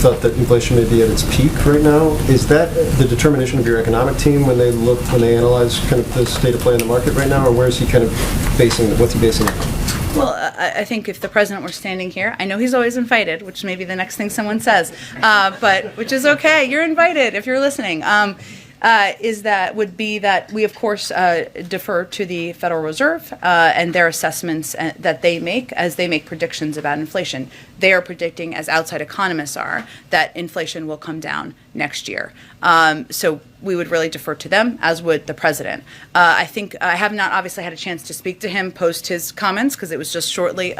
thought that inflation may be at its peak right now. Is that the determination of your economic team when they analyze kind of the state of play in the market right now, or where is he kind of what's he basing it on? Well, I think if the president were standing here, I know he's always invited, which may be the next thing someone says, but which is okay. You're invited if you're listening. Would be that we, of course, defer to the Federal Reserve and their assessments that they make as they make predictions about inflation. They are predicting, as outside economists are, that inflation will come down next year. So we would really defer to them, as would the president. I think I have not obviously had a chance to speak to him post his comments because it was just shortly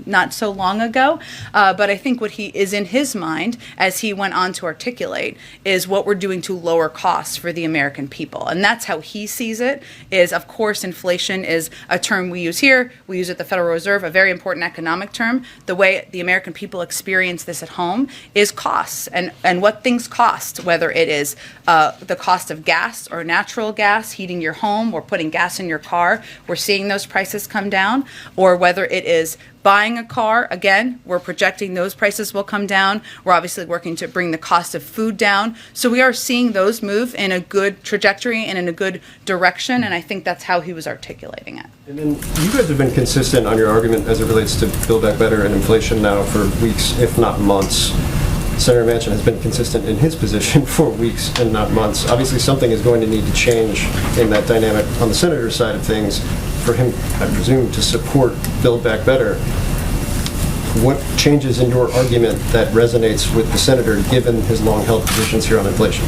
not so long ago, but I think what he is in his mind, as he went on to articulate, is what we're doing to lower costs for the American people. And that's how he sees it, is, of course, inflation is a term we use here. We use it at the Federal Reserve, a very important economic term. The way the American people experience this at home is costs and what things cost, whether it is the cost of gas or natural gas, heating your home or putting gas in your car. We're seeing those prices come down, or whether it is buying a car, again, we're projecting those prices will come down. We're obviously working to bring the cost of food down. So we are seeing those move in a good trajectory and in a good direction, and I think that's how he was articulating it. And then you guys have been consistent on your argument as it relates to Build Back Better and inflation now for weeks, if not months. Senator Manchin has been consistent in his position for weeks and not months. Obviously, something is going to need to change in that dynamic on the senator's side of things for him, I presume, to support Build Back Better. What changes in your argument that resonates with the senator, given his long-held positions here on inflation?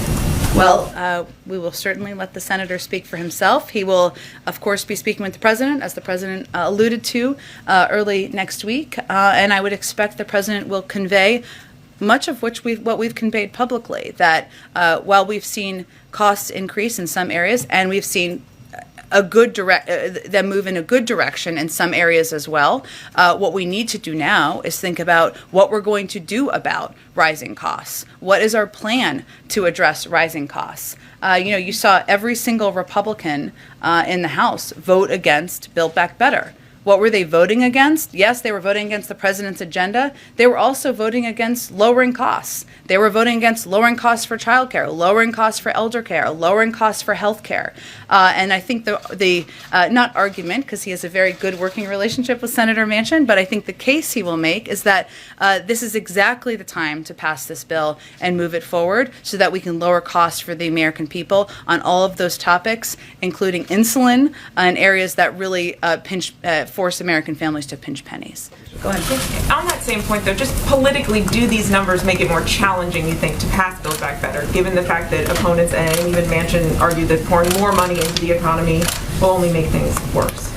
Well, we will certainly let the senator speak for himself. He will, of course, be speaking with the president, as the president alluded to early next week, and I would expect the president will convey much of what we've conveyed publicly, that while we've seen costs increase in some areas, and we've seen them move in a good direction in some areas as well, what we need to do now is think about what we're going to do about rising costs. What is our plan to address rising costs? You saw every single Republican in the House vote against Build Back Better. What were they voting against? Yes, they were voting against the president's agenda. They were also voting against lowering costs. They were voting against lowering costs for childcare, lowering costs for elder care, lowering costs for health care. And I think the not argument, because he has a very good working relationship with Senator Manchin, but I think the case he will make is that this is exactly the time to pass this bill and move it forward so that we can lower costs for the American people on all of those topics, including insulin and areas that really force American families to pinch pennies. Go ahead. On that same point, though, just politically, do these numbers make it more challenging, you think, to pass Build Back Better, given the fact that opponents and even Manchin argue that pouring more money into the economy will only make things worse?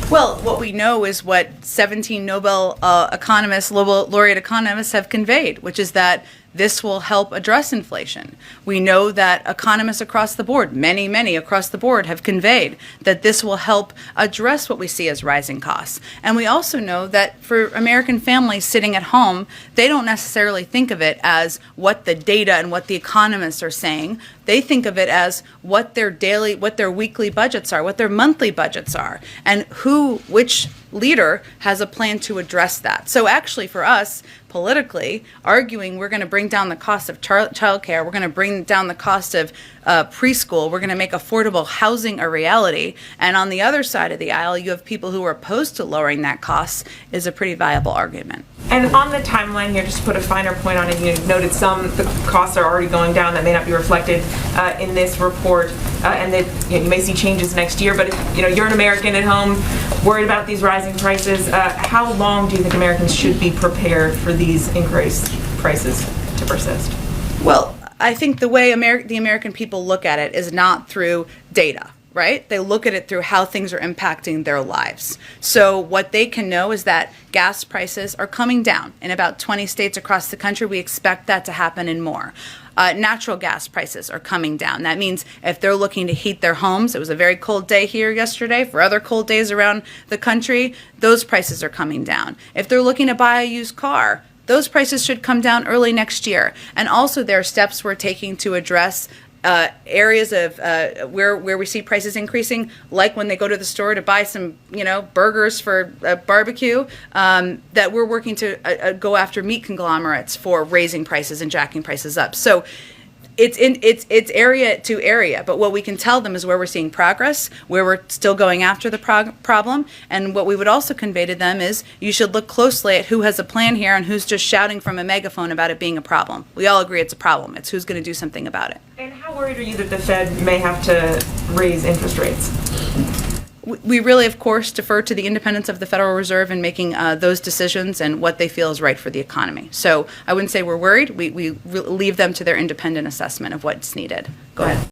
Well, what we know is what 17 Nobel laureate economists have conveyed, which is that this will help address inflation. We know that economists across the board, many across the board, have conveyed that this will help address what we see as rising costs. And we also know that for American families sitting at home, they don't necessarily think of it as what the data and what the economists are saying. They think of it as what their weekly budgets are, what their monthly budgets are, and which leader has a plan to address that. So actually for us, politically, arguing we're going to bring down the cost of childcare, we're going to bring down the cost of preschool, we're going to make affordable housing a reality, and on the other side of the aisle, you have people who are opposed to lowering that cost, is a pretty viable argument. And on the timeline here, just to put a finer point on it, you noted the costs are already going down that may not be reflected in this report, and that you may see changes next year. But if you're an American at home worried about these rising prices, how long do you think Americans should be prepared for these increased prices to persist? Well, I think the way the American people look at it is not through data. Right? They look at it through how things are impacting their lives. So what they can know is that gas prices are coming down in about 20 states across the country. We expect that to happen in more. Natural gas prices are coming down. That means if they're looking to heat their homes, it was a very cold day here yesterday, for other cold days around the country, those prices are coming down. If they're looking to buy a used car, those prices should come down early next year. And also there are steps we're taking to address areas of where we see prices increasing, like when they go to the store to buy some, burgers for a barbecue, that we're working to go after meat conglomerates for raising prices and jacking prices up. So it's area to area, but what we can tell them is where we're seeing progress, where we're still going after the problem, and what we would also convey to them is you should look closely at who has a plan here and who's just shouting from a megaphone about it being a problem. We all agree it's a problem. It's who's going to do something about it. And how worried are you that the Fed may have to raise interest rates? We really, of course, defer to the independence of the Federal Reserve in making those decisions and what they feel is right for the economy. So I wouldn't say we're worried. We leave them to their independent assessment of what's needed. Go ahead.